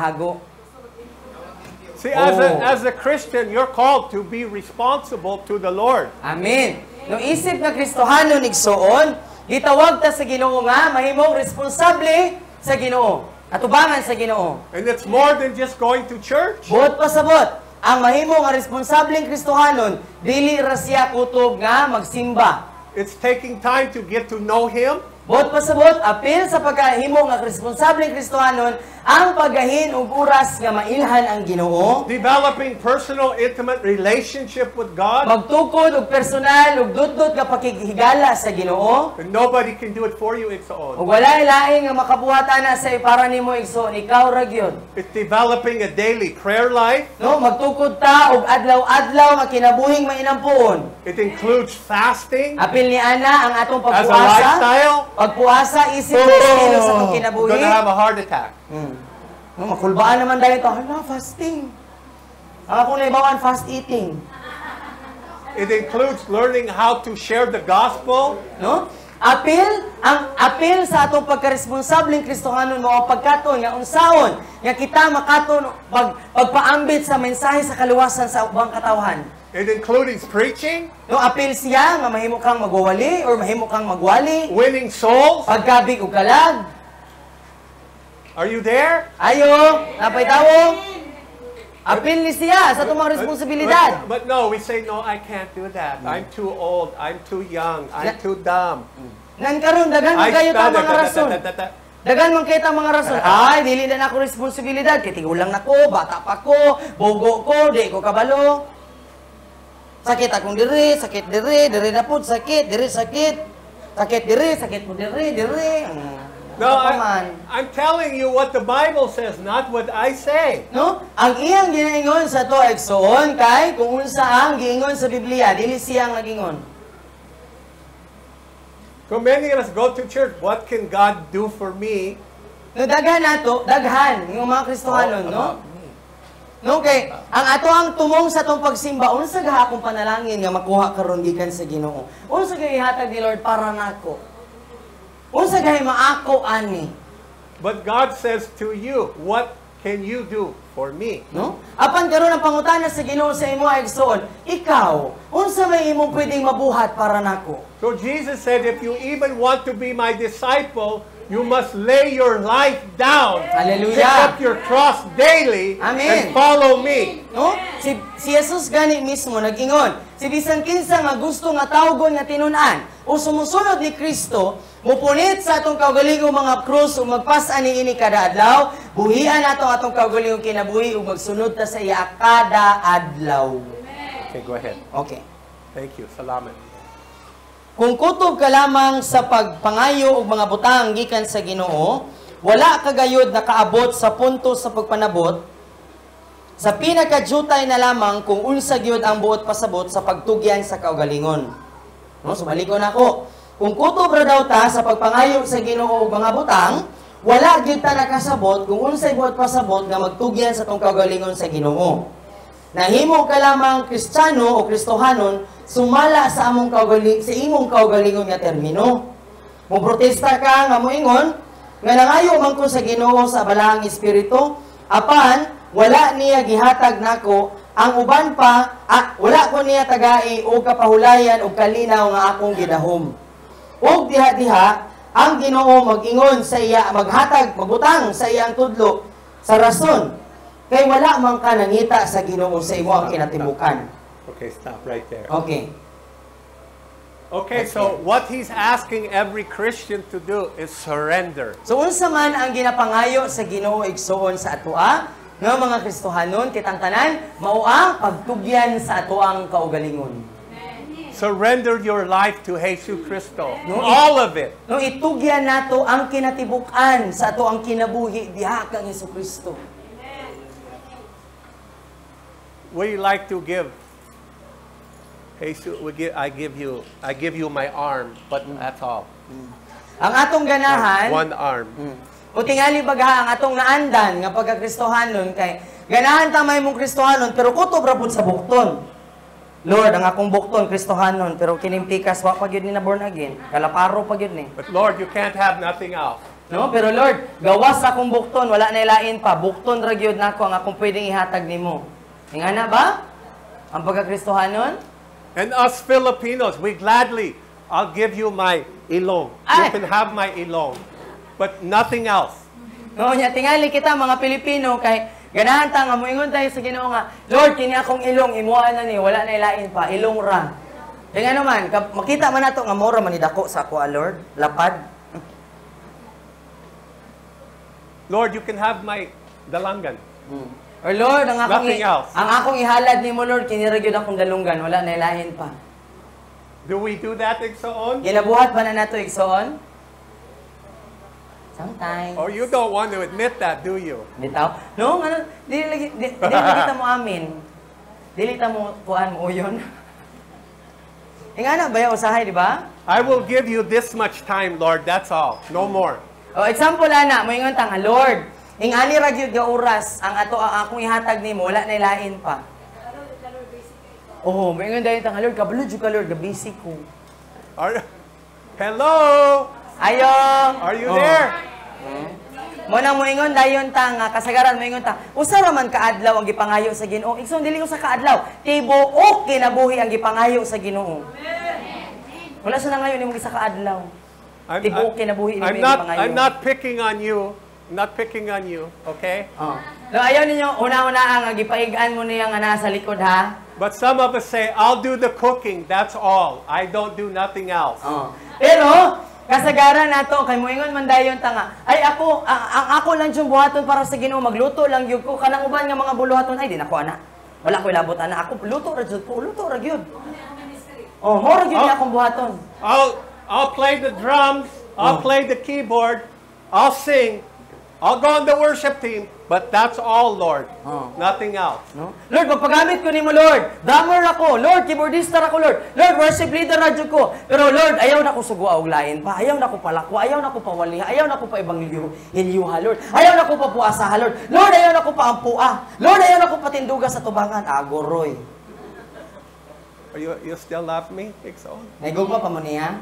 hago. See, as a Christian, you're called to be responsible to the Lord. Amen. No isip nga Kristohanon igsoon, gitawag ta sa Ginoo nga mahimong responsable sa Ginoo. Atubangan sa Ginoo. And it's more than just going to church. Buot pasabot, ang mahimo nga responsableng Kristohanon dili ra siya kutob nga magsimba. It's taking time to get to know Him. Buot pasabot, apil sa pagkahimo nga responsableng Kristohanon ang paggahin og oras nga mailhan ang Ginoo. Developing personal, intimate relationship with God. Magtukod og personal ug dudot nga pakigihigala sa Ginoo. And nobody can do it for you, it's Ug all. wala laing nga makabuhat ana sa para nimo igsoon, ikaw ra gyud. It's developing a daily prayer life. No, magtukod ta og adlaw-adlaw nga kinabuhing mainampuon. It includes fasting Apil ni ana ang atong as a pagpuasa. lifestyle. Pagpuasa isip sa estilo sa atong You're kinabuhi. going to have a heart attack. No, makulbaan naman dahil ito. Hala, fasting. Ang ako na ibawan, fast eating. It includes learning how to share the gospel. No? Ang apil sa atong pagka-responsableng Kristohanon mo pagkaton nga unsaon nga kita makaton pagpaambit sa mensahe sa kaluwasan sa ubang katawhan. It includes preaching, No, apil siya nga mahimo kang magwawali or mahimo kang magwali, winning souls. pagkabig og kalag. Are you there? Ayo, napay tawo. Apil ni siya sa atong mga responsibilidad. But no, we say, no, I can't do that. I'm too old. I'm too young. I'm too dumb. Nan karon daghan man kayo ta mga rason. Dagan man kayo ta mga rason. Ay, dili na ako responsibilidad. Kay tigulang nako, bata pa ko, bogo ko, di ko kabalo. Sakit akong diri, sakit diri, diri na pud sakit, diri sakit. Sakit diri, sakit mo diri, diri. No, I'm telling you what the Bible says, not what I say. No? Ang iyang ginaingon sa to igsoon kay kung unsa ang giingon sa Biblia, dili siyang nagingon. So many of us go to church. What can God do for me? No, daghan nato, daghan yung mga Kristohanon, no? No, kay ang ato ang tumong sa tong pagsimba unsa gahapon panalangin nga makuha karon gikan sa Ginoo. Unsa gihatag ni Lord para nako? Unsa gahi maako ani? But God says to you, what can you do for me? No? Apan karon ang pangutana sa Ginoo sa imo ay igsoon, ikaw, unsa may imong pwedeng mabuhat para nako? So Jesus said, if you even want to be my disciple, you must lay your life down. Hallelujah. Pick up your cross daily Amen. and follow me. No? Si Jesus gani mismo nag-ingon, si bisan kinsa nga gusto nga tawgon nga tinun-an o sumusunod ni Kristo, mupunit sa atong kaugalingong mga krus ug magpas-an niini kada adlaw, buhian nato atong kaugalingong kinabuhi ug magsunod ta sa iya kada adlaw. Okay, go ahead. Okay. Thank you. Salamat. Kung kutob ka lamang sa pagpangayo og mga butang gikan sa Ginoo, wala ka gayud nakaabot sa punto sa pagpanabot, sa pinakajutay na lamang kung unsa gyud ang buot pasabot sa pagtugyan sa kaugalingon. No, so balikon ako. Kung kutob ra daw ta sa pagpangayo sa Ginoo og mga butang, wala gyud ta nakasabot kung unsay buot pasabot nga magtugyan sa tong kaugalingon sa Ginoo. Nahimo ka lamang Kristiyano o Kristohanon sumala sa among sa imong kaugalingon nga termino. Moprotesta ka nga moingon nga nangayo man ko sa Ginoo sa balahang espiritu, apan wala niya gihatag nako ang uban pa wala ko niya tagai og kapahulayan og kalinaw nga akong gidahom. Og diha-diha ang Ginoo mag-ingon sa iya maghatag magbutang sa iyang tudlo sa rason kay wala man ka nangita sa Ginoo sa imo ang kinatibukan. Okay, stop right there. Okay. Okay, so what he's asking every Christian to do is surrender. So unsa man ang ginapangayo sa Ginoo igsoon sa atoa nga mga Kristohanon kitang tanan mao ang pagtugyan sa atoang kaugalingon. Surrender your life to Jesus Cristo. All of it. No itugyan nato ang kinatibukan sa atoang kinabuhi diha kang Hesukristo. What do you like to give? Jesus, I give you my arm, but that's all. Ang atong ganahan, One arm. o tingali baga ang atong naandan nga pagka-Kristohanon kay ganahan ta may mong Kristohanon pero kutob ra pud sa bukton. Lord, ang akong bukton Kristohanon pero kinimpikas wa pa gyud ni na born again. Kalaparo pa gyud ni. But Lord, you can't have nothing else. No? Pero Lord, gawas sa akong bukton, wala na ilain pa. Bukton ra gyud nako ang akong pwedeng ihatag nimo. Ingana ba? Ang pagkakristohanon? And us Filipinos, we gladly, I'll give you my ilong. You Ay! can have my ilong. But nothing else. No, nya tingali kita mga Pilipino kay ganahan ta nga moingon tayo sa Ginoo nga, Lord, kini akong ilong imuha na ni, wala na ilain pa, ilong ra. Kaya nga naman, makita man nato nga mora man ni dako sa ako, Lord, lapad. Lord, you can have my dalangan. Or Lord, Nothing else. ang akong ihalad nimo Lord, kini ra gyud akong dalunggan, wala na ilain pa. Do we do that, Igsoon? Ginabuhat ba na nato igsoon? Sometimes. Or you don't want to admit that, do you? Bitaw? No, ano, dili kita mo amin. Dili ta mo kuan mo yun. Ingana ba yung usahay, di ba? I will give you this much time, Lord. That's all. No more. O example ana, mo ingon ta nga Lord, ingani ra gyud nga oras ang akong ihatag nimo, wala na ilain pa. Oh, mo ingon dayon ta nga Lord, kabalo jud ka Lord, ga busy ko. Hello? Ayong. Are you there? Mo nang moingon dayon ta nga kasagaran moingon ta. Usa ra man kaadlaw ang gipangayo sa Ginoo. Igsoon dili usa kaadlaw. Tibuok kinabuhi ang gipangayo sa Ginoo. Wala sa nangayon nimo isa kaadlaw. Tibuok kinabuhi nimo ang gipangayo. I'm not picking on you. I'm not picking on you, okay? Oh. No, ayaw ninyo una-una ang gipaigaan mo niya nga nasa likod ha. But some of us say, I'll do the cooking. That's all. I don't do nothing else. Oh. Pero kasagaran nato kay moingon man dayon ta nga ay ako lang jung buhaton para sa Ginoo magluto lang gyud ko kanang uban nga mga buluhaton ay di nako ana wala ko labot ana ako luto ra jud ko luto ra gyud oh mo ra gyud akong buhaton I'll play the drums, I'll play the keyboard, I'll sing, I'll go on the worship team, but that's all, Lord. Nothing else. No? Lord, magpagamit ko nimo Lord. Drummer ako, Lord, keyboardista ako, Lord. Lord, worship leader radyo ko. Pero Lord, ayaw na ko sugwa og lain pa. Ayaw na ko palakwa, ayaw na ko pawaliha, ayaw na ko pa ibang ilyuha, Lord. Ayaw na ko pa puasaha, Lord. Lord, ayaw na ko pa ampua. Lord, ayaw na ko patinduga sa tubangan. Agoroy. You still love me? Igsoon? Naigugma pa mo niya?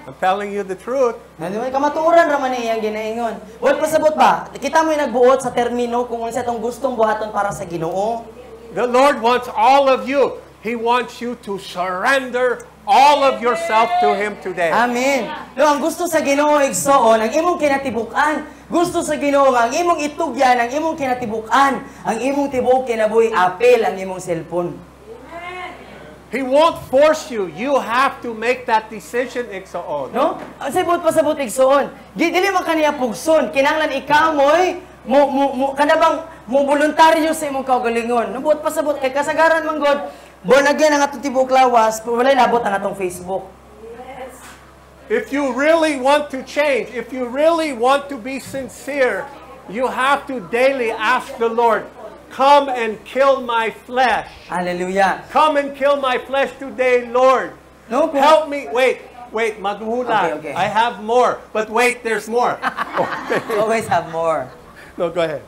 I'm telling you the truth. Kamaturan raman niya ang ginaingon. Well, pasabot ba? Kita mo yung nagbuot sa termino kung unsa itong gustong buhaton para sa Ginoo. The Lord wants all of you. He wants you to surrender all of yourself to Him today. Amen. No, ang gusto sa Ginoo igsoon, ang imong kinatibukan. Gusto sa Ginoo nga ang imong itugyan, ang imong kinatibukan, ang imong tibuok kinabuhi apel ang imong cellphone. He won't force you. You have to make that decision, Igsoon. No? Sabot pasabot igsoon. Dili man kaniya pugson, kinahanglan ikaw moy kanabang mo voluntaryo sa imong kaugalingon. No, buot pasabot kay kasagaran man God, born again ang atong tibuok lawas, walay labot ang atong Facebook. If you really want to change, if you really want to be sincere, you have to daily ask the Lord, come and kill my flesh. Hallelujah. Come and kill my flesh today, Lord. No, Help me. Wait, maghuhulaan. Okay. I have more. But wait, there's more. Always have more. No, go ahead.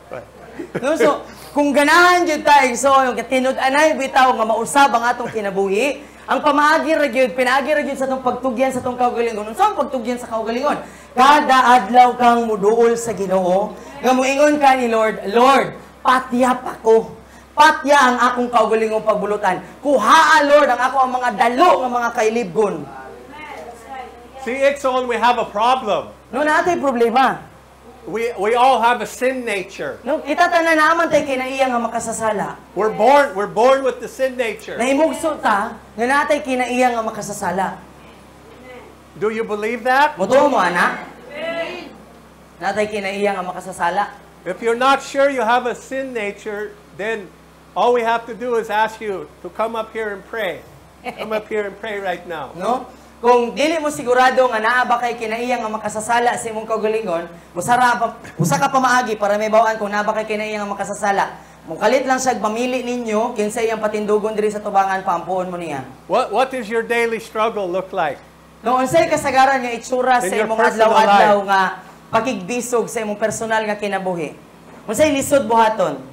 No, so, kung ganahan jud ta so yung tinud-anay bitaw nga mausab ang atong kinabuhi, ang pamaagi ra gyud, pinaagi ra gyud sa atong pagtugyan sa atong kaugalingon. Unsa ang pagtugyan sa kaugalingon? Kada adlaw kang muduol sa Ginoo, nga moingon ka ni Lord, Lord, patyap ako. Patya ang akong kaugalingong pagbulutan. Kuhaa, Lord, ang ako ang mga dalo ng mga kailibgon. See, Igsoon, we have a problem. No, natay problema. We all have a sin nature. No, kita tanan naman tay kinaiya nga makasasala. We're born with the sin nature. Nahimugso ta nga natay kinaiya nga makasasala. Do you believe that? Motuo mo ana? Natay kinaiya nga makasasala. If you're not sure you have a sin nature, then all we have to do is ask you to come up here and pray. Come up here and pray right now. No? Kung dili mo sigurado nga naa ba kay kinaiya nga makasasala sa imong kaugalingon, usa ka pa maagi para may bawaan kung naa ba kay kinaiya nga makasasala. Mukalit lang siya pamili ninyo kinsa iyang patindugon diri sa tubangan paampuon mo niya. What does your daily struggle look like? No, unsay kasagaran nga itsura sa In your imong personal adlaw-adlaw life. nga pakigbisog sa imong personal nga kinabuhi? Unsay lisod buhaton?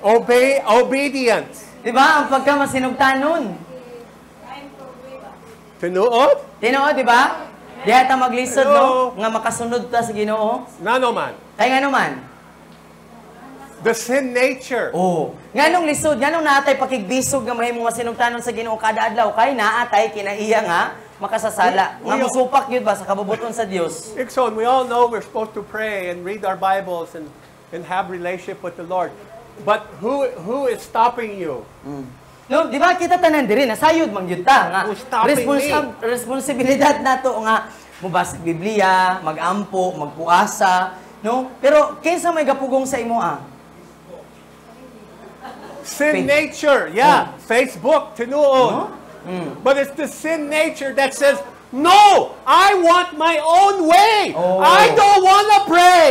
Obedience. Di ba? Ang pagka masinugtanon. Tinuod? Tinuod, di ba? Diha ta maglisod, Hello? no? Nga makasunod ta sa Ginoo. Nano man. Kaya nga naman. The sin nature. Oh. Nganong lisod, nganong naatay pakigbisog nga mahimong nga sinungtanon sa Ginoo kada adlaw kay naatay kinaiya nga makasasala. Nga musupak yun ba sa kabubuton sa Dios? Ikson, we all know we're supposed to pray and read our Bibles and have relationship with the Lord. But who is stopping you? No, di ba kita tanan diri nasayod man gyud ta nga Who's stopping responsibilidad nato nga mubasa Biblia, magampo, magpuasa, no? Pero kinsa may gapugong sa imo Sin nature, yeah. Facebook, tinuod. But it's the sin nature that says, no, I want my own way. Oh. I don't want to pray.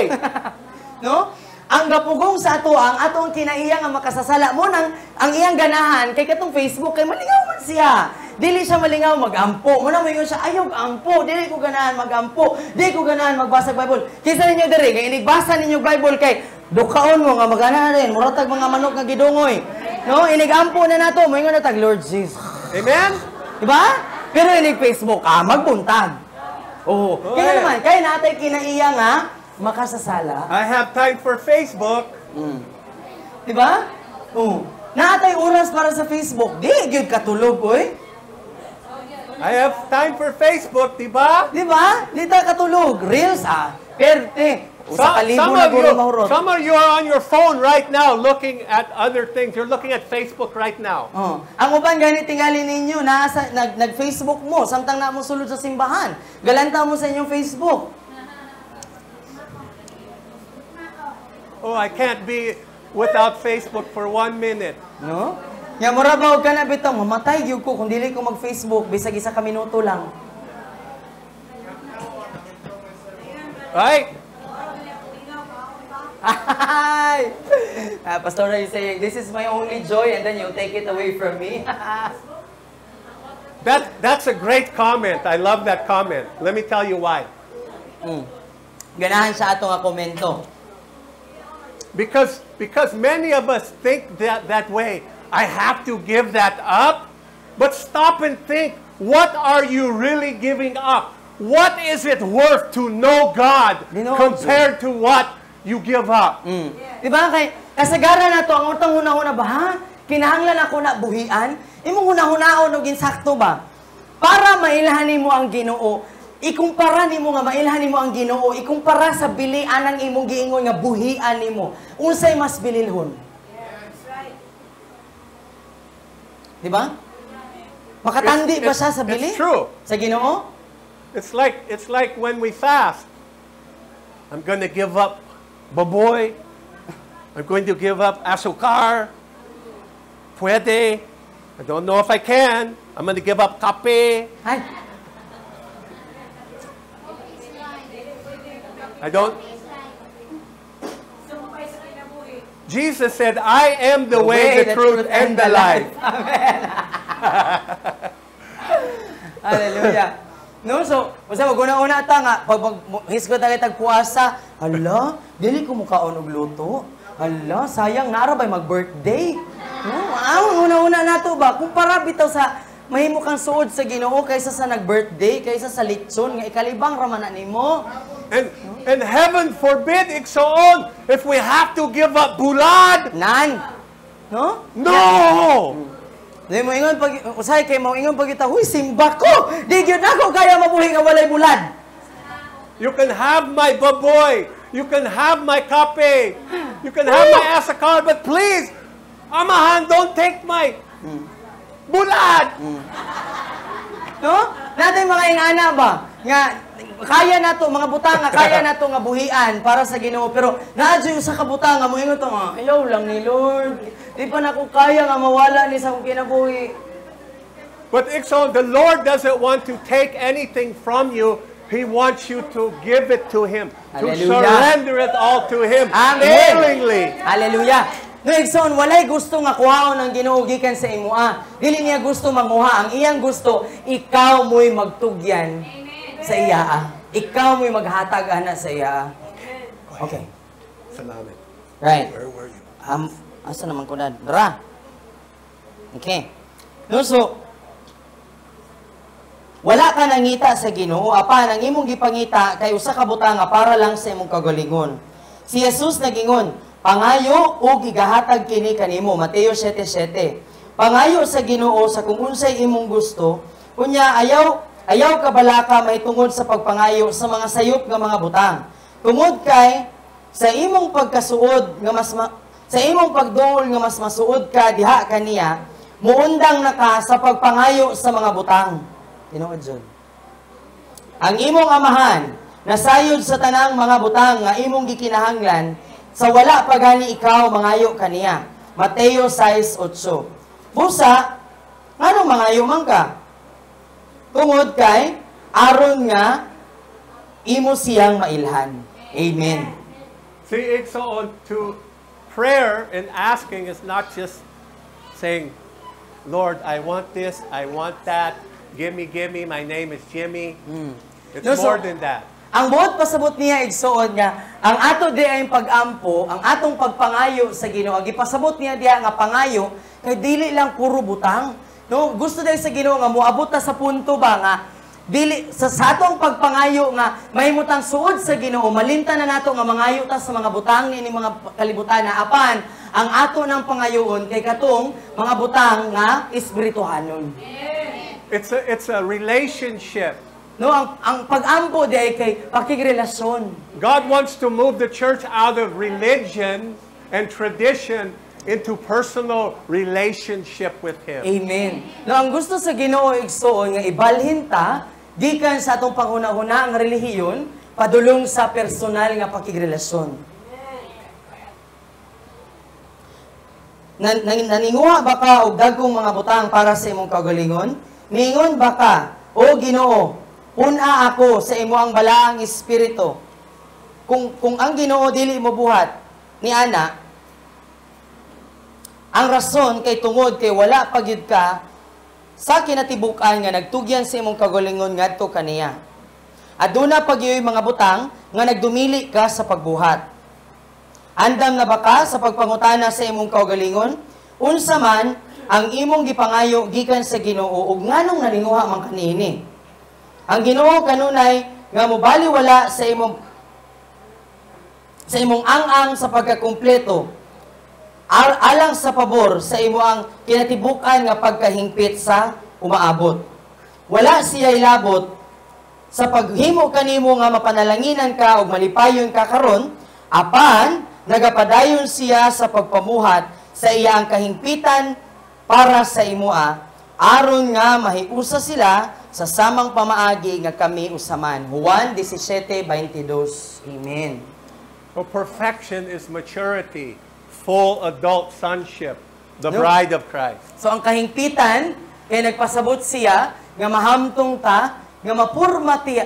No? Ang gapugong sa ato ang atong kinaiya nga makasasala mo nang ang iyang ganahan kay katong Facebook kay malingaw man siya. Dili siya malingaw magampo. Muna mo ingon siya ayaw ampo, dili ko ganahan magampo, dili ko ganahan magbasa Bible. Kinsa ninyo diri kay inigbasa ninyo Bible kay dukaon mo nga maganahan rin, muratag mga manok nga gidungoy. No, inigampo na nato, mo ingon na tag Lord Jesus. Amen? Diba? Pero inig Facebook magbuntag. Oh, kaya naman kay natay kinaiya nga makasasala. I have time for Facebook. Diba? Oh. Naatay oras para sa Facebook. Di, gyud katulog, oy. I have time for Facebook, diba? Diba? Di ta katulog. Reels, perte. Usa ka libo na guro mahurot. Some of you are on your phone right now looking at other things. You're looking at Facebook right now. Oh. Ang uban gani tingali ninyo, nag-Facebook mo, samtang na mo sulod sa simbahan. Galanta mo sa inyong Facebook. Oh, I can't be without Facebook for 1 minute. No? Nga murabaw ka na bitong, mamatay gyud ko kung dili ko mag-Facebook bisag isa ka minuto lang. Right? Hi! Pastor is saying, this is my only joy and then you take it away from me. That's a great comment. I love that comment. Let me tell you why. Ganahan sa ato nga komento. Because many of us think that way. I have to give that up. But stop and think, what are you really giving up? What is it worth to know God compared to what you give up? Diba kay kasagaran nato ang utang hunahuna ba ha? Kinahanglan ako na buhian. Imong hunahunahon og insakto ba? Para mailhan nimo ang Ginoo. Ikumpara nimo nga mailhan nimo ang Ginoo, ikumpara sa bilian ang imong giingon nga buhian nimo. Unsay mas bililhon? That's right. Di ba? Makatandi ba siya sa bili? It's true. Sa Ginoo? It's like when we fast. I'm going to give up baboy. I'm going to give up asukar. Puede. I don't know if I can. I'm going to give up kape. Ay. I don't. Jesus said, I am the way, the truth, and the life. Amen. Hallelujah. No, so, basta maguna-una ta nga, pag hisgo tayo tagpuasa, hala, dili ko mukaon og luto. Hala, sayang, narabay mag-birthday. No, ang una-una nato ba, kumpara bitaw sa mahimo kang suod sa Ginoo kaysa sa nag-birthday, kaysa sa litson, nga ikalibang raman na nimo. And heaven forbid, iksoon, if we have to give up bulad. Nan. No? No! Di mo ingon pag usay kay mo ingon pag kita, huy simba ko. Di gyud ako kaya mabuhi nga walay bulad. You can have my baboy. You can have my kape. You can have my asakar, but please, amahan, don't take my bulad. No? Natay mga ingana ba nga kaya nato mga butang nga kaya nato nga buhian para sa Ginoo pero naadyo sa kabutang nga mo ingon to nga ayaw lang ni Lord di pa nako kaya nga mawala ni sa akong kinabuhi. But Ikson, the Lord doesn't want to take anything from you. He wants you to give it to Him. Hallelujah. To surrender it all to Him. Amen. Willingly. Hallelujah. No, Ikson, walay gusto nga kuhaon ang Ginoo gikan sa imoa. Dili niya gusto manguha. Ang iyang gusto, ikaw mo'y magtugyan sa iya. Ikaw mo'y maghatag ana sa iya. Okay. Salamat. Right. Where were you? Asa naman ko na? Dara. Okay. No, so, Wala ka nangita sa Ginoo, apan ang imong gipangita kay usa ka butang nga para lang sa imong kagalingon. Si Jesus nagingon, pangayo o gigahatag kini kanimo, Mateo 7:7. Pangayo sa Ginoo sa kung unsay imong gusto, kunya ayaw ka balaka may tungod sa pagpangayo sa mga sayop nga mga butang. Tungod kay sa imong pagkasuod nga sa imong pagdungol nga mas masuod ka diha kaniya, muundang na ka sa pagpangayo sa mga butang. Tinuod jud. Ang imong amahan nasayod sa tanang mga butang nga imong gikinahanglan sa wala pa gani ikaw mangayo kaniya. Mateo 6:8. Busa, ngano mangayo man ka? Tungod kay aron nga imo siyang mailhan. Amen. See, it's on to prayer and asking is not just saying, Lord, I want this, I want that, give me, my name is Jimmy. It's No, so- more than that. Ang buot pasabot niya igsuon nga ang ato di ay pag-ampo, ang atong pagpangayo sa Ginoo, ang gipasabot niya diha nga pangayo kay dili lang puro butang. No, gusto dai sa Ginoo nga moabot ta sa punto ba nga dili sa atong pagpangayo nga mahimutang suod sa Ginoo, malimtan na nato nga mangayo ta sa mga butang ni mga kalibutan na apan ang ato ng pangayoon kay katong mga butang nga espirituhanon. It's a relationship. No, ang pag-ampo di ay kay pakigrelasyon. God wants to move the church out of religion and tradition into personal relationship with Him. Amen. No, ang gusto sa Ginoo igsuon nga ibalhin ta gikan sa atong panghuna-huna ang relihiyon padulong sa personal nga pakigrelasyon. Naninguha ba ka og dagkong mga butang para sa imong kaugalingon? Ningon ba ka, o Ginoo, puna ako sa imo ang balaang espiritu. Kung ang Ginoo dili mo buhat ni ana, ang rason kay tungod kay wala pagyud ka sa kinatibukan nga nagtugyan sa imong kagalingon ngadto kaniya. Aduna pagyoy mga butang nga nagdumili ka sa pagbuhat. Andam na ba ka sa pagpangutana sa imong kaugalingon? Unsa man ang imong gipangayo gikan sa Ginoo ug nganong naninguha man kanini? Ang Ginoo kanunay nga mobaliwala sa imong ang-ang sa pagkakumpleto alang sa pabor sa imo ang kinatibukan nga pagkahingpit sa umaabot. Wala siya ilabot sa paghimo kanimo nga mapanalanginan ka ug malipayon ka karon, apan nagapadayon siya sa pagpamuhat sa iyang kahingpitan para sa imoa, aron nga mahiusa sila sa samang pamaagi nga kami usaman. Juan 17:22. Amen. So perfection is maturity, full adult sonship, the No. bride of Christ. So ang kahingpitan kay nagpasabot siya nga mahamtong ta nga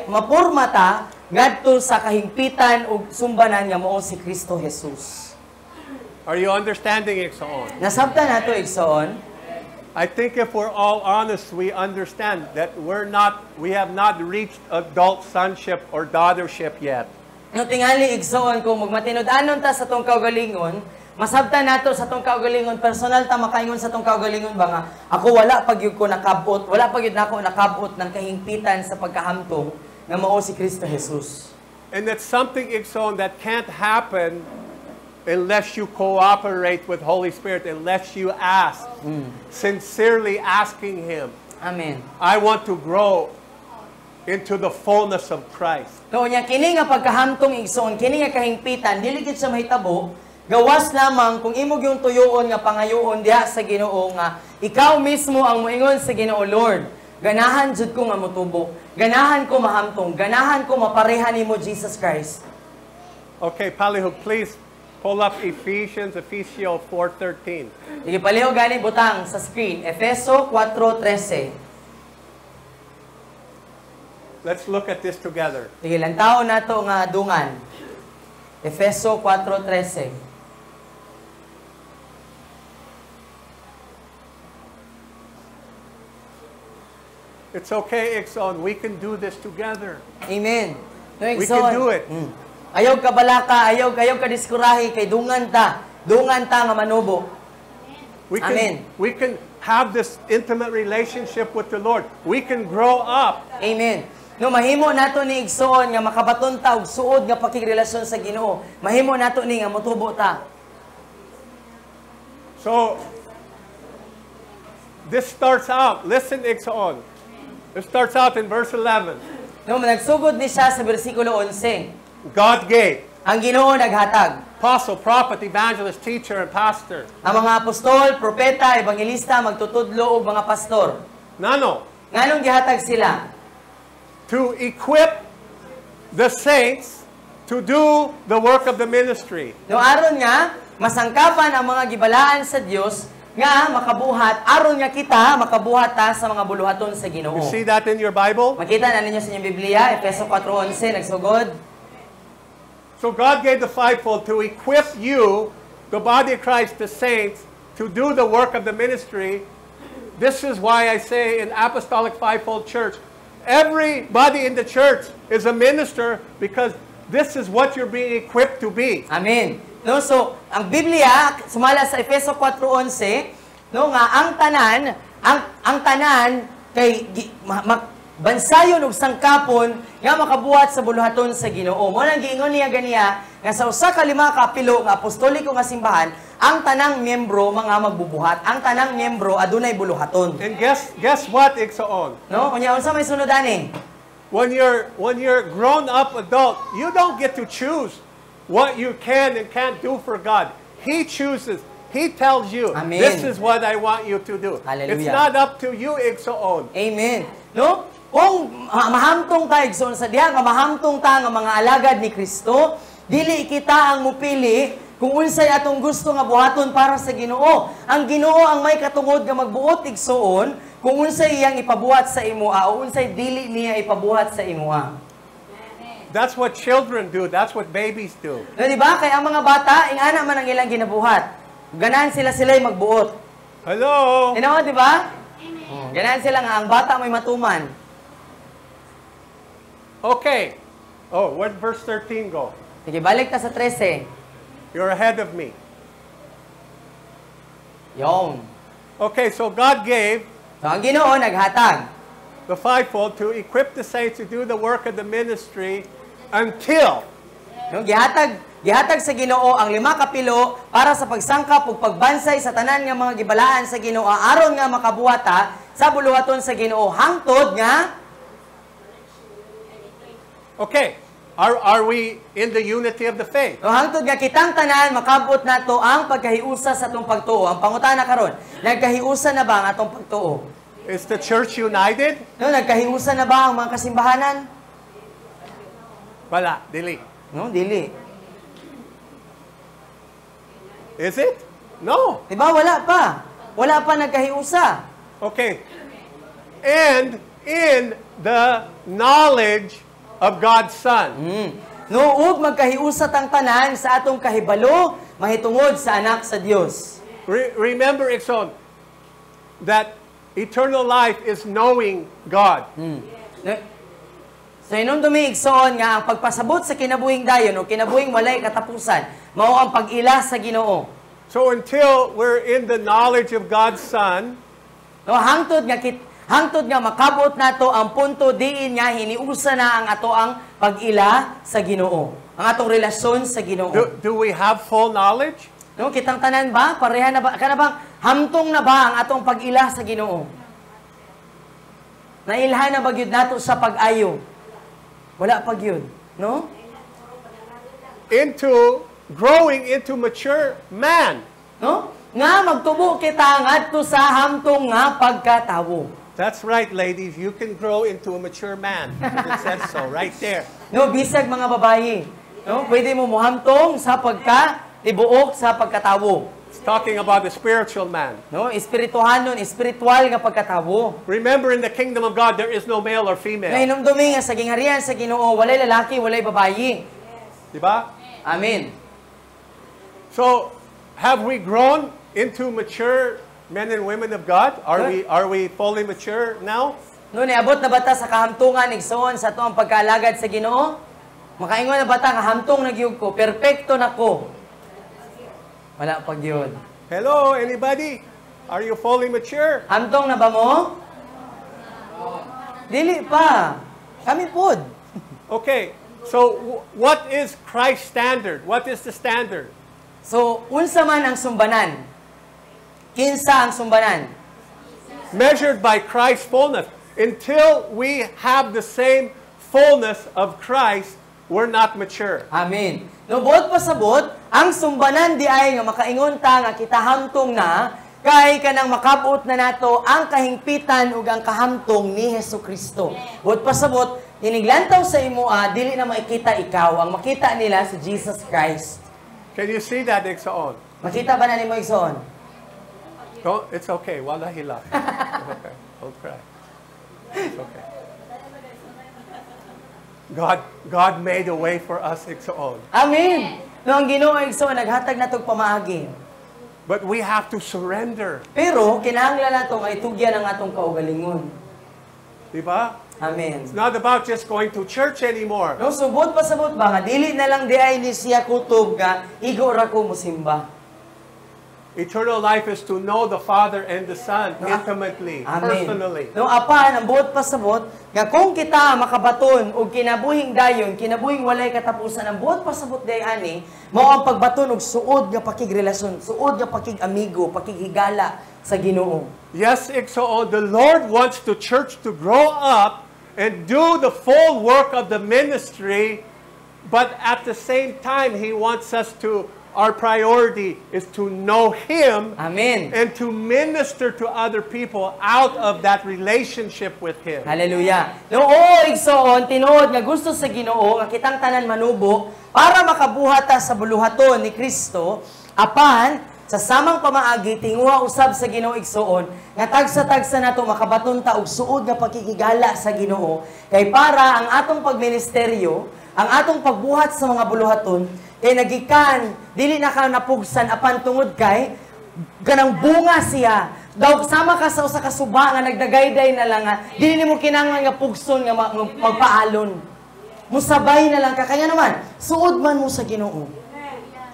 mapurmata ngadto sa kahingpitan ug sumbanan nga mao si Kristo Jesus. Are you understanding it, Igsoon? Nasabtan nato igsoon. I think if we're all honest, we understand that we have not reached adult sonship or daughtership yet. No tingali igsoon kung magmatinud-anon ta sa tong kaugalingon, masabtan nato sa tong kaugalingon, personal ta makaingon sa tong kaugalingon ba nga ako wala pagyud ko nakabot, wala pagyud nako nakabot ng kahingpitan sa pagkahamtong nga mao si Kristo Jesus. And that's something, Igsoon, that can't happen unless you cooperate with Holy Spirit, unless you ask, sincerely asking Him, Amen. I want to grow into the fullness of Christ. No nya kini nga pagkahamtong igsoon, kini nga kahingpitan dili gid sa mahitabo, gawas lamang kung imo gyung tuyoon nga pangayoon diha sa Ginoo nga ikaw mismo ang moingon sa Ginoo, Lord, ganahan jud ko nga motubo, ganahan ko mahamtong, ganahan ko mapareha nimo Jesus Christ. Okay, Palihog, please pull up Ephesians 4:13. Sige palihog gani butang sa screen, Efeso 4:13. Let's look at this together. Sige lantaw nato nga dungan. Efeso 4:13. It's okay, Igsoon. We can do this together. Amen. No, We igsoon. can do it. Ayaw ka balaka, ayaw ka diskurahi kay dungan ta nga manubo. Amen. We can have this intimate relationship with the Lord. We can grow up. Amen. No mahimo nato ni igsoon nga makabaton ta og suod nga pakigrelasyon sa Ginoo. Mahimo nato ni nga motubo ta. So, this starts out, listen Igsoon. It starts out in verse 11. No nagsugod ni siya sa bersikulo 11. God gave. Ang Ginoo naghatag. Apostle, prophet, evangelist, teacher, and pastor. Ang mga apostol, propeta, evangelista, magtutudlo ug mga pastor. Nano. Nganong gihatag sila? To equip the saints to do the work of the ministry. No aron nga masangkapan ang mga gibalaan sa Dios nga makabuhat aron nga kita makabuhat ta sa mga buluhaton sa Ginoo. You see that in your Bible? Makita na ninyo sa inyong Biblia, Efeso 4:11 nagsugod. So God gave the fivefold to equip you, the body of Christ, the saints, to do the work of the ministry. This is why I say in Apostolic Fivefold Church, everybody in the church is a minister because this is what you're being equipped to be. Amen. No, so ang Biblia sumala sa Efeso 4:11, no nga ang tanan kay bansayon ug sangkapon nga makabuhat sa buluhaton sa Ginoo. Mo nang giingon niya ganiya nga sa usa ka lima ka pilo nga apostoliko nga simbahan, ang tanang miyembro mga magbubuhat, ang tanang miyembro adunay buluhaton. And guess what, Igsoon? No, kunya unsa may sunod ani? When you're grown up adult, you don't get to choose what you can and can't do for God. He chooses. He tells you, Amen. This is what I want you to do. Hallelujah. It's not up to you, Igsoon. Amen. No? Kung mahamtong ta igsoon sa diha nga mahamtong ta nga mga alagad ni Kristo, dili kita ang mupili kung unsay atong gusto nga buhaton para sa Ginoo. Ang Ginoo ang may katungod nga magbuot igsoon kung unsay iyang ipabuhat sa imoa o unsay dili niya ipabuhat sa imoa. That's what children do. That's what babies do. No, di ba? Kaya ang mga bata, ingana man ang ilang ginabuhat. Ganahan sila'y magbuot. Hello? You know, di ba? Ganahan sila nga ang bata may matuman. Okay. Oh, where did verse 13 go? Sige, balik ta sa 13. You're ahead of me. Yon. Okay, so God gave So, ang Ginoo naghatag. the fivefold to equip the saints to do the work of the ministry until No, gihatag sa Ginoo ang 5 ka pilo para sa pagsangkap ug pagbansay sa tanan nga mga gibalaan sa Ginoo aron nga makabuhata sa buluhaton sa Ginoo hangtod nga Okay. Are we in the unity of the faith? no, hangtod nga kitang tanan makabot nato ang pagkahiusa sa atong pagtuo. Ang pangutana karon, nagkahiusa na ba ang atong pagtuo? Is the church united? No, nagkahiusa na ba ang mga kasimbahanan? Wala, dili. No, dili. Is it? No. Diba wala pa? Wala pa nagkahiusa. Okay. And in the knowledge of God's Son. No, ug magkahiusa tang tanan sa atong kahibalo mahitungod sa anak sa Dios. Remember, Ikson, that eternal life is knowing God. So inom dumiigsoon nga ang pagpasabot sa kinabuhing dayon o kinabuhing walay katapusan mao ang pag-ila sa Ginoo. So until we're in the knowledge of God's Son, No, hangtod nga makabot nato ang punto diin nga hiniusa na ang ato ang pag-ila sa Ginoo. Ang atong relasyon sa Ginoo. do we have full knowledge? No, kitang tanan ba? Pareha na ba? Kana bang hamtong na ba ang atong pag-ila sa Ginoo? Nailhan na ba gyud nato sa pag-ayo? Wala pa gyud, no? Growing into mature man. No? Nga magtubo kita ngadto sa hamtong nga pagkatawo. That's right, ladies. You can grow into a mature man. It says so right there. No, bisag mga babayi. No, pwede mo muhamtong sa pagka-tibuok sa pagkatawo. It's talking about the spiritual man. No, espirituhanon, espiritual nga pagkatawo. Remember, in the kingdom of God, there is no male or female. Nga hinumdumi nga sa gingharian sa Ginoo, walay lalaki, walay babayi. Diba? Amen. So, have we grown into mature men and women of God? Are we fully mature now? No, niabot na bata sa kahamtungan igsoon sa tuang pagkaalagad sa Ginoo? Makaingon na bata nga hamtong nagyug ko, perpekto na ko. Wala pag yun. Hello, anybody? Are you fully mature? Hantong na ba mo? Dili pa. Kami pod. Okay, so what is Christ's standard? What is the standard? So, unsa man ang sumbanan? Kinsa ang sumbanan? Measured by Christ's fullness. Until we have the same fullness of Christ, we're not mature. Amen. No, buot pasabot, ang sumbanan di ay nga makaingon ta nga kita hamtong na kay kanang makabot na nato ang kahingpitan ug ang kahamtong ni Hesukristo. Buot pasabot, tiniglantaw sa imo dili na makita ikaw, ang makita nila si Jesus Christ. Can you see that, Igsoon? Makita ba na nimo igsoon? Don't, it's okay. Wala hila. Okay. Don't cry. It's okay. God made a way for us, Igsoon. Amen. No, ang Ginoo igsoon naghatag natog pamaagi. But we have to surrender. Pero kinahanglan nato nga itugyan ang atong kaugalingon. Diba? Amen. It's not about just going to church anymore. No, subot pasabot ba nga dili na lang di ay ni siya kutob nga igo ra ko mosimba. Eternal life is to know the Father and the Son intimately, personally. No, apan ang buot pasabot nga kung kita makabaton og kinabuhing dayon, kinabuhing walay katapusan, ang buot pasabot day ani mao ang pagbaton og suod nga pakigrelasyon, suod nga pakig-amigo, pakighigala sa Ginoo. Yes, Igsoon, the Lord wants the church to grow up and do the full work of the ministry, but at the same time, He wants us to, our priority is to know Him Amen. and to minister to other people out of that relationship with Him. Hallelujah. No, igsoon, tinuod nga gusto sa Ginoo nga kitang tanan manubo para makabuhat ta sa buluhaton ni Kristo, apan sa samang pamaagi tinguha usab sa Ginoo igsoon nga tagsa-tagsa nato makabaton ta og suod nga pakikigala sa Ginoo kay para ang atong pagministeryo, ang atong pagbuhat sa mga buluhaton kay nagikan dili na ka napugsan apan tungod kay ganang bunga siya. Daw sama ka sa usa ka suba nga nagdagayday na lang nga dili nimo kinahanglan nga pugson nga magpaalon. Musabay na lang ka kanya naman suod man mo sa Ginoo.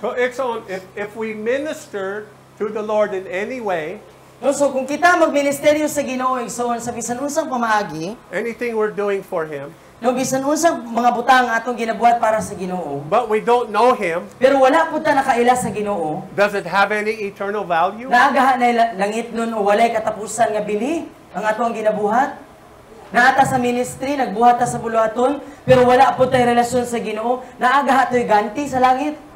So, Igsoon, if we minister to the Lord in any way, no, so kung kita magministeryo sa Ginoo igsoon sa bisan unsang pamaagi, anything we're doing for Him, no, bisan unsang mga butang atong ginabuhat para sa Ginoo, but we don't know Him, pero wala pud ta nakaila sa Ginoo, does it have any eternal value? naagaha na langit nun o walay katapusan nga bili ang atong ginabuhat? Naata sa ministry, nagbuhat ta sa buluhaton, pero wala pud tay relasyon sa Ginoo, naagaha toy ganti sa langit.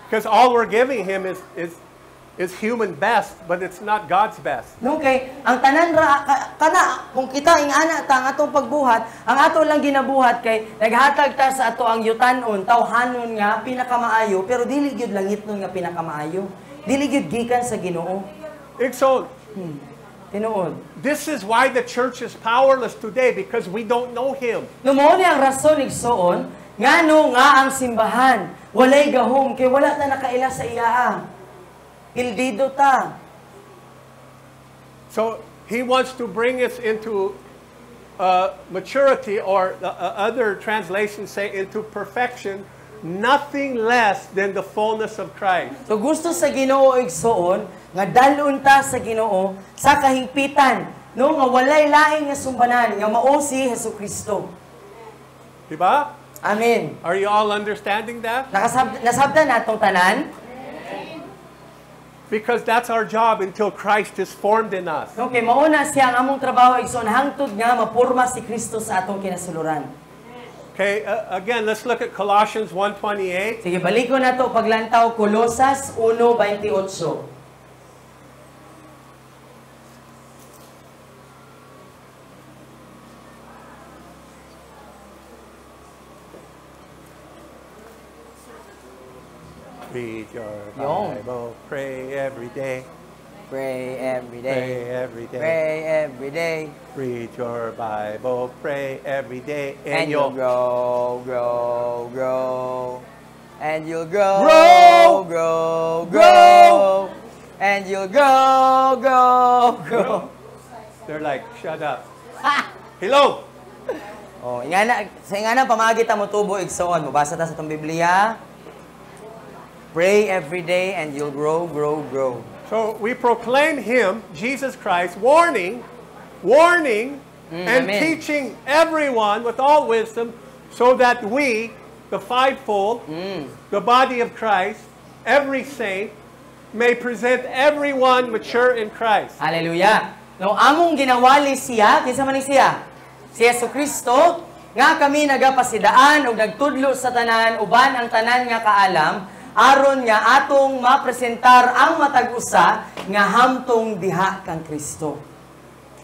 Because all we're giving Him is human best, but it's not God's best. No, kay ang tanan ra kana kung kita ingana ta ang atong pagbuhat, ang ato lang ginabuhat kay naghatag ta sa ato ang yutanon, tawhanon nga pinakamaayo, pero dili gyud langit nun nga pinakamaayo. Dili gyud gikan sa Ginoo. So, Tinuod. this is why the church is powerless today, because we don't know Him. No mao ni ang rason igsoon ngano nga ang simbahan walay gahom kay wala ta nakaila sa iya. Pildido ta. So, He wants to bring us into maturity, or other translations say into perfection, nothing less than the fullness of Christ. So gusto sa Ginoo igsoon nga dalon ta sa Ginoo sa kahingpitan no nga walay laing nga sumbanan nga mao si Hesukristo. Diba? Amen. Are you all understanding that? Nasabtan natong tanan? Because that's our job until Christ is formed in us. Okay, mauna siya ang among trabaho igsoon hangtod nga mapurma si Kristo sa atong kinasuluran. Okay, again, let's look at Colossians 1:28. Sige, balikon nato paglantaw Kolosas 1:28. Read your Yung. Bible, pray every day. Pray every day. Pray every day. Pray every day. Read your Bible, pray every day, And you'll grow, grow, grow. And you'll grow, Grow! grow, grow. And you'll grow, grow, grow. They're like, shut up. Hello. Oh, sa ingana pamagi ta mo tubo igsoon, mabasa ta sa tong Biblia. Pray every day and you'll grow, grow, grow. So we proclaim Him, Jesus Christ, warning, and amen. teaching everyone with all wisdom, so that we, the fivefold, the body of Christ, every saint, may present everyone mature in Christ. Hallelujah. No among ginawali siya, kinsa man ni siya? Si Jesucristo, nga kami nagapasidaan ug nagtudlo sa tanan uban ang tanan nga kaalam aron nga atong mapresentar ang matag usa nga hamtong diha kang Kristo.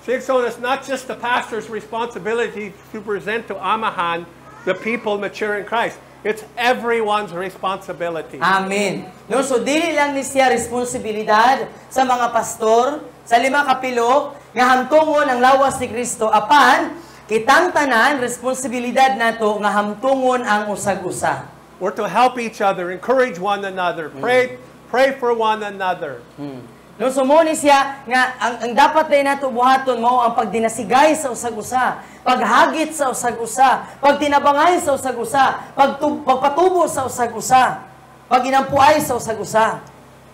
So it's not just the pastor's responsibility to present to Amahan the people mature in Christ. It's everyone's responsibility. Amen. No, so dili lang ni siya responsibilidad sa mga pastor, sa 5 kapilo, nga hamtungon ang lawas ni Kristo, apan kitang tanan responsibilidad nato nga hamtungon ang usag-usa. We're to help each other, encourage one another, pray for one another. No, so mo ni siya nga ang dapat din nato buhaton mao ang pagdinasigay sa usag-usa, paghagit sa usag-usa, pagtinabangay sa usag-usa, pagpatubo sa usag-usa, paginampuay sa usag-usa.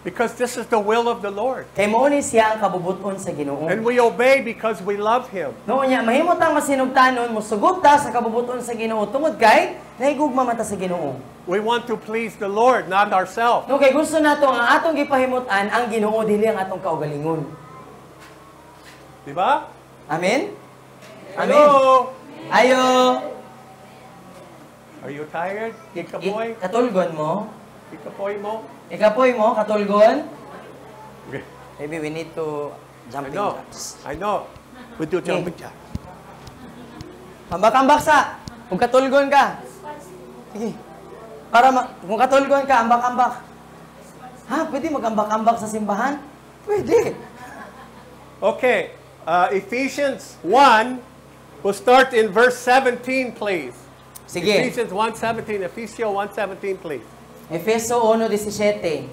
Because this is the will of the Lord. Kay mo ni siya ang kabubuton sa Ginoo. And we obey because we love Him. No nya mahimot ang masinugtanon mo sugod ta sa kabubuton sa Ginoo tungod kay nahigugma man ta sa Ginoo. We want to please the Lord, not ourselves. No kay gusto nato ang atong gipahimutan ang Ginoo dili ang atong kaugalingon. Di ba? Amen. Hello? Ayo. Are you tired? Ikapoy? Katulgon mo. Ikapoy mo? Ikapoy mo katulgon. Okay. Maybe we need to jumping jacks. I know. We do jumping jacks. Ambak-ambak sa. Kung katulgon ka. Sige. Kung katulgon ka, ambak-ambak. Ha? Pwede mag-ambak-ambak sa simbahan? Pwede. Okay. Ephesians 1, we'll start in verse 17, please. Sige. Ephesians 1:17. Ephesians 1:17, please. Efeso 1:17.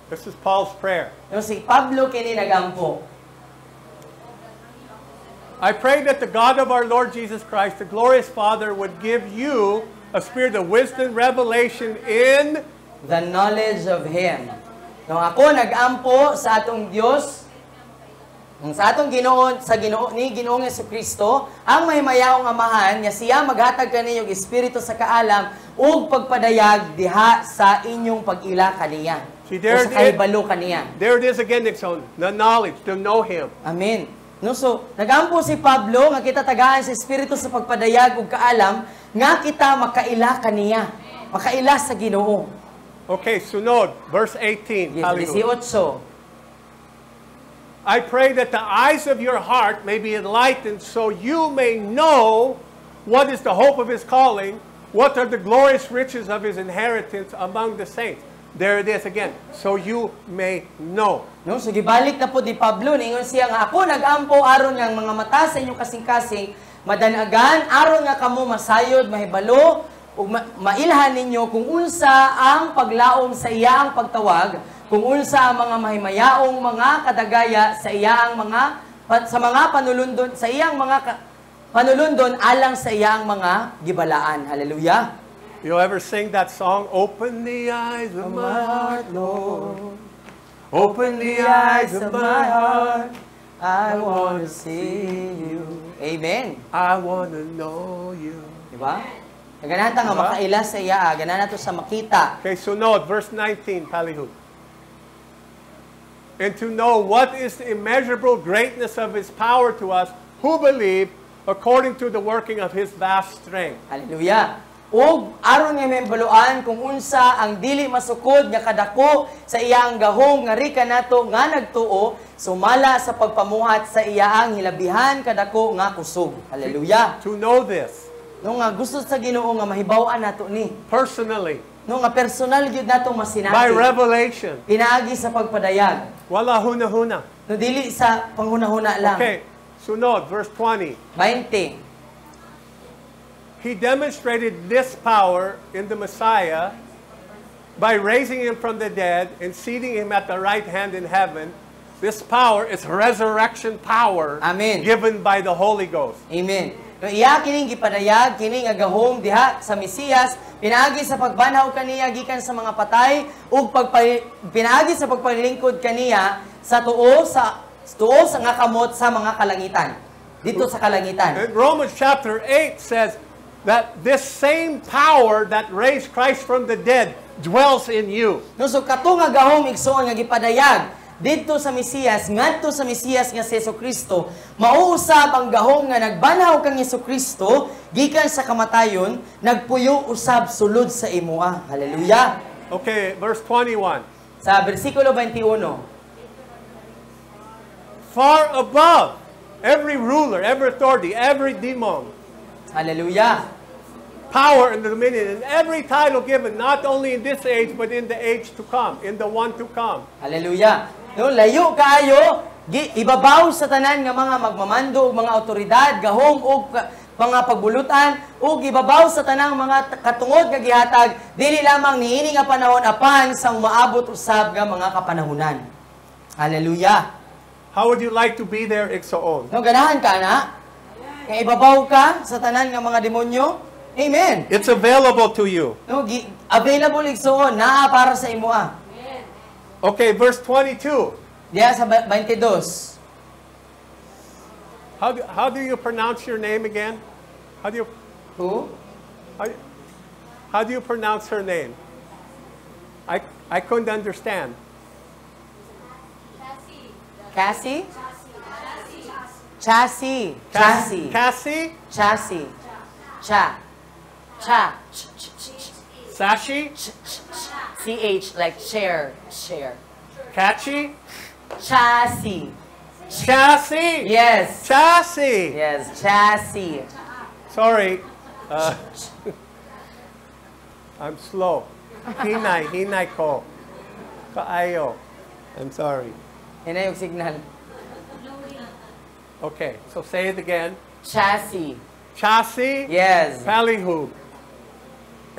This is Paul's prayer. Yung si Pablo kini nagampo. I pray that the God of our Lord Jesus Christ, the glorious Father, would give you a spirit of wisdom, revelation in The knowledge of Him. Nung ako nagampo sa atong Dios, sa atong Ginoo, ni Ginoong Jesucristo, ang mahimayaong Amahan, nga siya maghatag kaninyong espiritu sa kaalam ug pagpadayag diha sa inyong pag-ila kaniya. See, O sa kahibalo kaniya. there it is again, Nixon. The knowledge, to know Him. Amen. No, so, nagampo si Pablo nga kita tagaan sa espiritu sa pagpadayag ug kaalam nga kita makaila kaniya, makaila sa Ginoo. Okay, sunod, verse 18. Yes, Hallelujah. 18. I pray that the eyes of your heart may be enlightened, so you may know what is the hope of His calling, what are the glorious riches of His inheritance among the saints. There it is again. So you may know. No, so gibalik na po di Pablo ningon siya nga ako nagampo aron nga ang mga mata sa inyong kasing-kasing madanagan aron nga kamo masayod mahibalo ug mailhan ninyo kung unsa ang paglaom sa iyang pagtawag, kung unsa ang mga mahimayaong mga kadagaya sa iyang mga panulundon sa iyang mga panulundon alang sa iyang mga gibalaan. Hallelujah. You ever sing that song, Open the eyes of my heart, Lord. Open the eyes of my heart. I want to see you. Amen. I want to know you. Diba? Ganahan ta nga makaila sa iya, ganahan nato sa makita. Okay, so note, verse 19, Palihud. And to know what is the immeasurable greatness of His power to us who believe according to the working of His vast strength. Hallelujah. O aron nga membaloan kung unsa ang dili masukod nga kadako sa iyang gahom nga rika nato nga nagtuo sumala sa pagpamuhat sa iyaang hilabihan kadako nga kusog. Hallelujah. To know this No nga gusto sa Ginoo nga mahibaw-an nato ni. personally, No nga personal gyud natong by masinati. revelation. Pinaagi sa pagpadayag. Wala huna-huna. No dili sa panghuna-huna lang. Okay, so note, verse 20. 20. He demonstrated this power in the Messiah by raising Him from the dead and seating Him at the right hand in heaven. This power is resurrection power Amen. given by the Holy Ghost. Amen. No iya kining gipadayag kining agahom diha sa Mesiyas pinaagi sa pagbanaw kaniya gikan sa mga patay ug pinaagi sa pagpaglingkod kaniya sa tuo sa nga kamot sa mga kalangitan. Dito sa kalangitan. And Romans chapter 8 says that this same power that raised Christ from the dead dwells in you. No so katong agahom igsoon nga gipadayag dito sa Mesiyas, ngadto sa Mesiyas nga si Jesucristo, mauusab ang gahom nga nagbanaw kang Jesucristo gikan sa kamatayon, nagpuyo usab sulod sa imuha. Hallelujah. Okay, verse 21. Sa bersikulo 21. Far above every ruler, every authority, every demon, Hallelujah. power and dominion, and every title given, not only in this age, but in the age to come, in the one to come. Hallelujah. No, layo kaayo, ibabaw sa tanan nga mga magmamando ug mga awtoridad, gahom ug mga pagbulutan, ug ibabaw sa tanang mga katungod nga gihatag dili lamang niini nga panahon apan sang maabot usab nga mga kapanahunan. Hallelujah. How would you like to be there, Igsoon? No, ganahan ka na? Kaya ibabaw ka sa tanan nga mga demonyo? Amen. It's available to you. No, available igsoon naa para sa imuha. Okay, verse 22. Diya sa 22. How do you pronounce your name again? How do you Who? how do you pronounce her name? I couldn't understand. Cassie? Chassis. Chassis. Cassie? Chassis. Cha. Cha. Sashi? CH like share. Share. Catchy? Chassis. Chassis? Yes. Chassis. Yes. Chassis. Sorry. I'm slow. Hinay ko. Kaayo. I'm sorry. Yan na yung signal. Okay, so say it again. Chassis. Chassis? Yes. Palihu.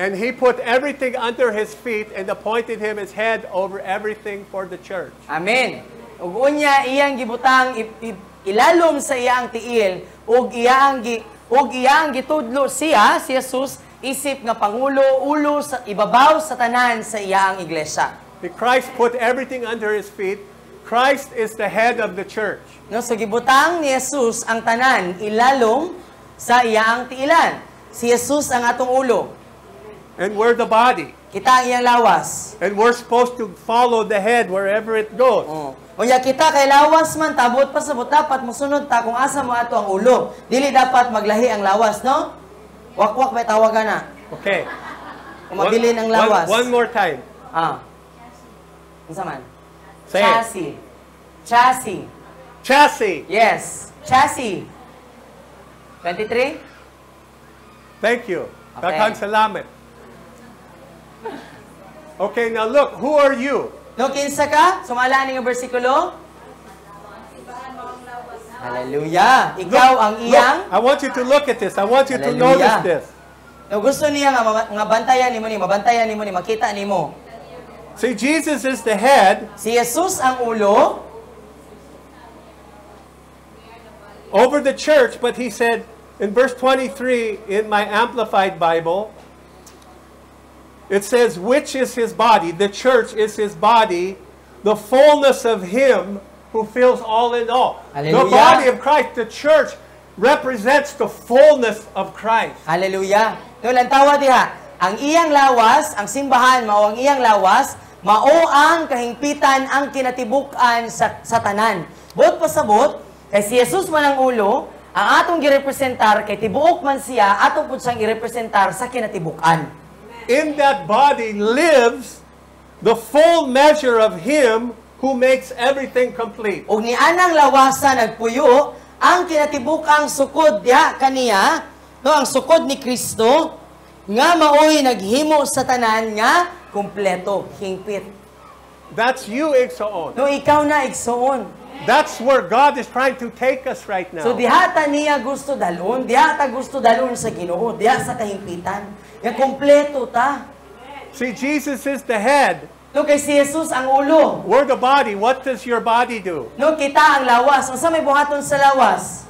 And he put everything under his feet and appointed him as head over everything for the church. Amen. Ug unya iyang gibutang ilalom sa iyang tiil ug iyang gitudlo siya si Jesus isip nga pangulo ulo sa ibabaw sa tanan sa iyang iglesia. Christ put everything under his feet. Christ is the head of the church. No, so gibutang ni Jesus ang tanan ilalom sa iyang tiilan. Si Jesus ang atong ulo. And we're the body. Kita ang iyang lawas. And we're supposed to follow the head wherever it goes. Unya kita kay lawas man tabot pa sa dapat mosunod ta kung asa mo ato ang ulo. Dili dapat maglahi ang lawas, no? Wakwak may tawagan na. Okay. Kung mabilin ang lawas. One more time. Unsa man? Say Chassis. Chassis. Chassis. Yes. Chassis. 23? Thank you. Okay. Daghang salamat. Okay, now look, who are you? No, kinsa ka? Sumala ni nga bersikulo? Hallelujah. Ikaw ang iyang. Look, I want you to look at this. I want you to Hallelujah. notice this. No, gusto niya nga bantayan nimo ni, mabantayan nimo ni, makita nimo. See, Jesus is the head Si Jesus ang ulo over the church, but he said in verse 23 in my Amplified Bible, it says, which is his body? The church is his body, the fullness of him who fills all in all. Hallelujah. The body of Christ, the church, represents the fullness of Christ. Hallelujah. No, lantawa diha. Ang iyang lawas, ang simbahan, mao ang iyang lawas, mao ang kahingpitan, ang kinatibukan sa tanan. Bot pasabot, kay si Jesus man ang ulo, ang atong girepresentar, kay tibuok man siya, atong pud siyang girepresentar sa kinatibukan. In that body lives the full measure of him who makes everything complete. Ug ni anang lawasan nagpuyo ang kinatibukang sukod diha kaniya, no, ang sukod ni Kristo nga maoy naghimo sa tanan nga kumpleto, hingpit. That's you, Igsoon. No, ikaw na igsoon. That's where God is trying to take us right now. So diha ta niya gusto dalon, diha ta gusto dalon sa Ginoo, diha sa kahimpitan. Nga kumpleto ta. See, Jesus is the head. No, kay si Jesus ang ulo. We're the body. What does your body do? No, kita ang lawas. Unsa may buhaton sa lawas?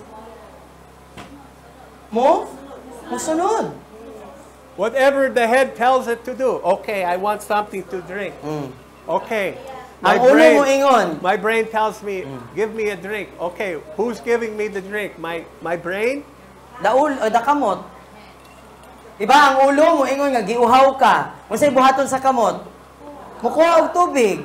musunod. Whatever the head tells it to do. Okay, I want something to drink. Okay. Ang ulo mo ingon. My brain tells me, give me a drink. Okay, who's giving me the drink? My brain? Da kamot. Diba, ang ulo mo ingon nga giuhaw ka. Unsay buhaton sa kamot? Mukuha og tubig.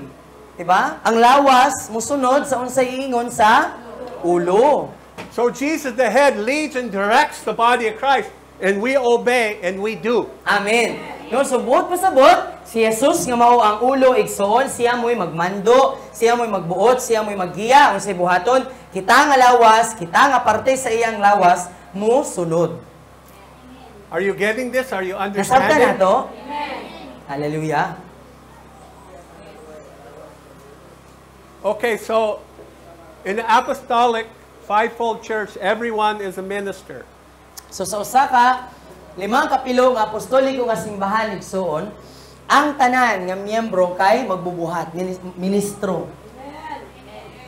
Diba? Ang lawas musunod sa unsay ingon sa ulo. So Jesus the head leads and directs the body of Christ, and we obey and we do. Amen. No, subot pasabot, si Jesus nga mao ang ulo igsoon, siya mo'y magmando, siya mo'y magbuot, siya mo'y maggiya unsay buhaton, kita nga lawas, kita nga parte sa iyang lawas musunod. Are you getting this? Are you Nasabtan understanding? na to? Hallelujah. Okay, so in the apostolic fivefold church, everyone is a minister. So sa usa ka limang kapilo nga apostoliko nga simbahan igsoon, ang tanan nga miyembro kay magbubuhat, ministro.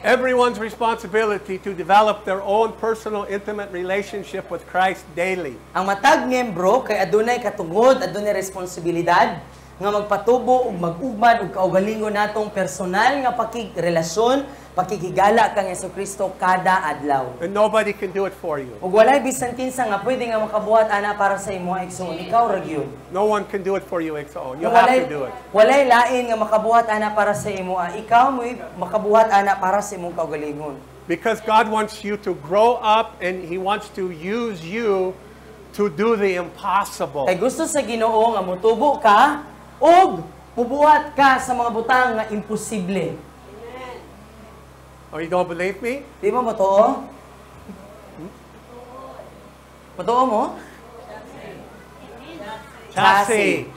Everyone's responsibility to develop their own personal, intimate relationship with Christ daily. Ang matag miyembro kay adunay katungod, adunay responsibilidad nga magpatubo ug mag-ugman ug kaugalingon natong personal nga pakigrelasyon, pakikigala kang Jesucristo kada adlaw. And nobody can do it for you. Ug walay bisan kinsa nga pwede nga makabuhat ana para sa imo igsoon, ikaw ra gyud. No one can do it for you, XO. You have to do it. Walay lain nga makabuhat ana para sa imo, ikaw mo'y makabuhat ana para sa imong kaugalingon. Because God wants you to grow up and He wants to use you to do the impossible. Kay gusto sa Ginoo nga motubo ka ug mubuhat ka sa mga butang nga imposible. Oh, you don't believe me? Di mo matuo? Matuo mo? Chassis.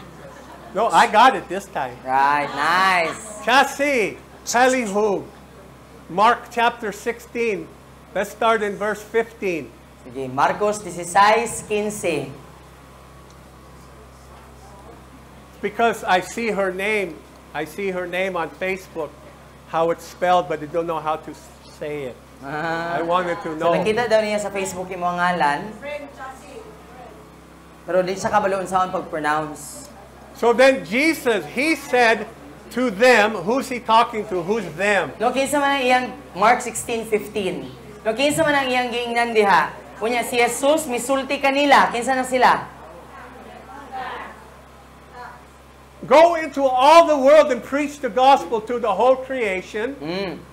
No, I got it this time. Right, nice. Chassis. Hallelujah. Mark chapter 16. Let's start in verse 15. Sige, Marcos 16:15. Because I see her name on Facebook, how it's spelled, but I don't know how to say it. I wanted to So know. nakita daw niya sa Facebook yung mga ngalan. Pero di siya kabaloon sa akong pag-pronounce. So then Jesus, He said to them, who's He talking to? Who's them? No, kinsa man ang iyang Mark 16:15. No, kinsa man ang iyang giingnan diha. Unya si Jesus misulti kanila. Kinsa na sila? Go into all the world and preach the gospel to the whole creation.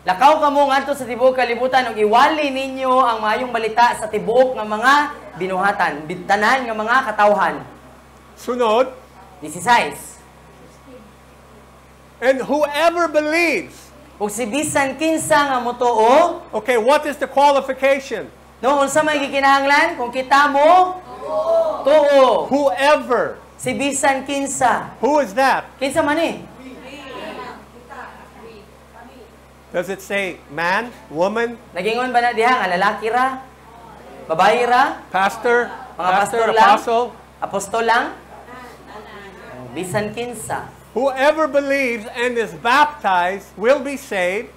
Lakaw kamo ngadto sa tibuok kalibutan ug iwali ninyo ang maayong balita sa tibuok nga mga binuhatan, tanan nga mga katawhan. Sunod. 16. And whoever believes. Ug si bisan kinsa nga motuo, Okay, what is the qualification? no, unsa may gikinahanglan kung kita mo tuo. Whoever. Si bisan kinsa. Who is that? Kinsa man ni? Does it say man, woman, Nagingon ba na diha nga lalaki ra? Babae ra? pastor, Mga pastor lang? apostle? Apostol lang? Bisan kinsa. Whoever believes and is baptized will be saved,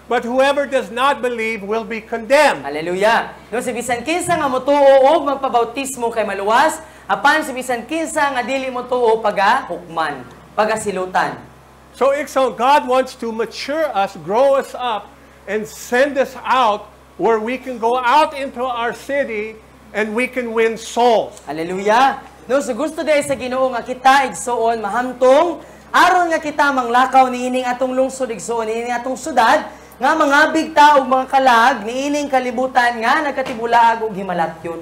but whoever does not believe will be condemned. Hallelujah. No, si bisan kinsa nga motuo og magpabautismo kay maluwas, apan si bisan kinsa nga dili motuo paga-hukman, paga-silutan. So, God wants to mature us, grow us up, and send us out where we can go out into our city and we can win souls. Hallelujah. No, so gusto dahil sa Ginoo nga kita igsoon mahamtong aron nga kita manglakaw niining atong lungsod igsoon, niining atong syudad nga mga bigta og mga kalag niining kalibutan nga nagkatibulaag og himalatyon.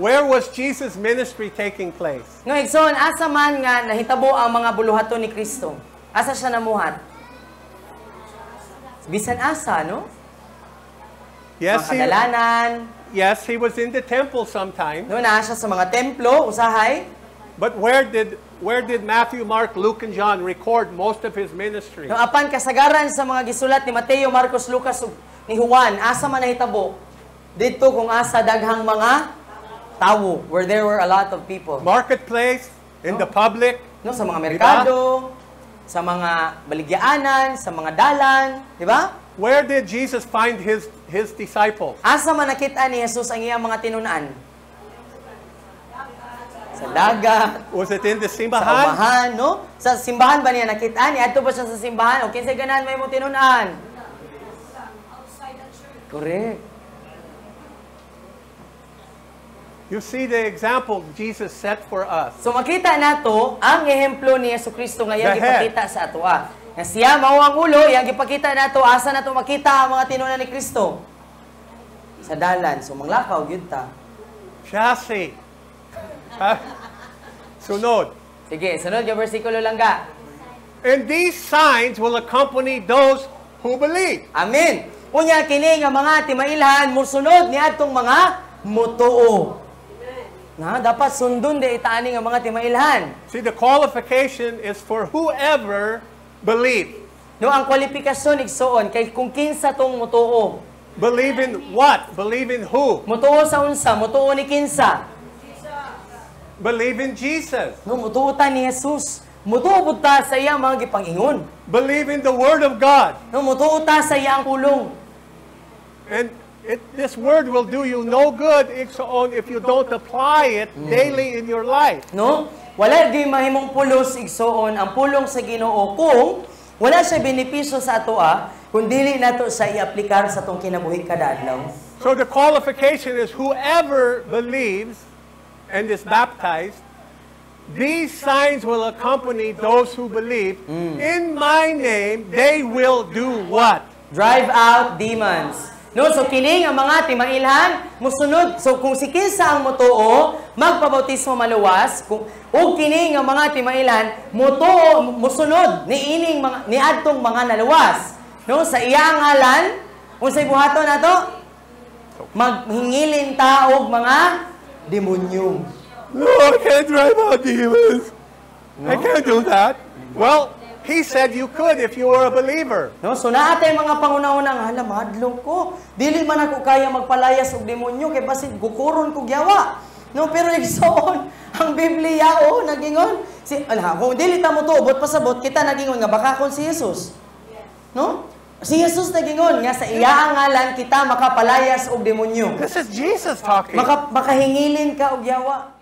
Where was Jesus' ministry taking place? Nga igsoon asa man nga nahitabo ang mga buluhaton ni Kristo? Asa siya namuhat? Bisan asa, no? Yes, Mga kadalanan. yes, he was in the temple sometime. No, naa siya sa mga templo, usahay. But where did Matthew, Mark, Luke, and John record most of his ministry? No, apan kasagaran sa mga gisulat ni Mateo, Marcos, Lucas, ug ni Juan, asa man nahitabo? Dito kung asa daghang mga tawo, where there were a lot of people. Marketplace, in the public. No, sa mga merkado, sa mga baligyaanan, sa mga dalan, di ba? Where did Jesus find his disciples? Asa man nakita ni Jesus ang iyang mga tinunan? Sa dagat, Was it in the sa simbahan? umahan, no? Sa simbahan ba niya nakita ni? Adto ba siya sa simbahan? O kinsa ganahan may mo tinunan? Correct. You see the example Jesus set for us. So makita nato ang ehemplo ni Jesucristo nga iyang The head. gipakita sa atoa. Nga siya mao ang ulo, iyang gipakita nato asa nato makita ang mga tinunan ni Kristo. Sa dalan, so manglakaw gyud ta. Chassis. Ha? Sunod. Sige, sunod yung versikulo lang ga. And these signs will accompany those who believe. Amen. Unya kini nga mga timailhan mosunod ni adtong mga mutuo. Na dapat sundon di itaani nga mga timailhan. See, the qualification is for whoever believe. No, ang kwalifikasyon igsoon kay kung kinsa tong mutuo. Believe in what? Believe in who? Mutuo sa unsa? Mutuo ni kinsa? Believe in Jesus. No, mutuo ta ni Jesus. Mutuo pud ta sa iyang mga gipangingon. Believe in the Word of God. No, mutuo ta sa iyang pulong. And this Word will do you no good if you don't apply it daily in your life. No? Wala di mahimong pulos igsoon ang pulong sa Ginoo kung wala siya benepisyo sa atoa kung dili nato sa i-aplikar sa tong kinabuhi kada adlaw. So the qualification is whoever believes and is baptized, these signs will accompany those who believe. In my name, they will do what? Drive out demons. No, so kini nga mga timailhan mosunod. So kung si kinsa ang mutuo, magpabautismo maluwas, kung ug kini nga mga timailhan mutuo mosunod niining mga niadtong mga naluwas. No, sa iyang ngalan, unsay buhaton nato? Maghingilin ta og mga demonyo. No, I can't drive out demons. I can't do that. Well, he said you could if you were a believer. No, so naatay mga pangunahunang hala madlong ko. Dili man ako kaya magpalayas og demonyo kay basin gukuron ko gyawa. No, pero igsoon ang Biblia nagingon kung dili ta mo tuobot pasabot kita nagingon nga baka kon si Jesus. No? Si Jesus nagingon nga sa iya ang ngalan kita makapalayas og demonyo. This is Jesus talking. Makahingilin ka og yawa.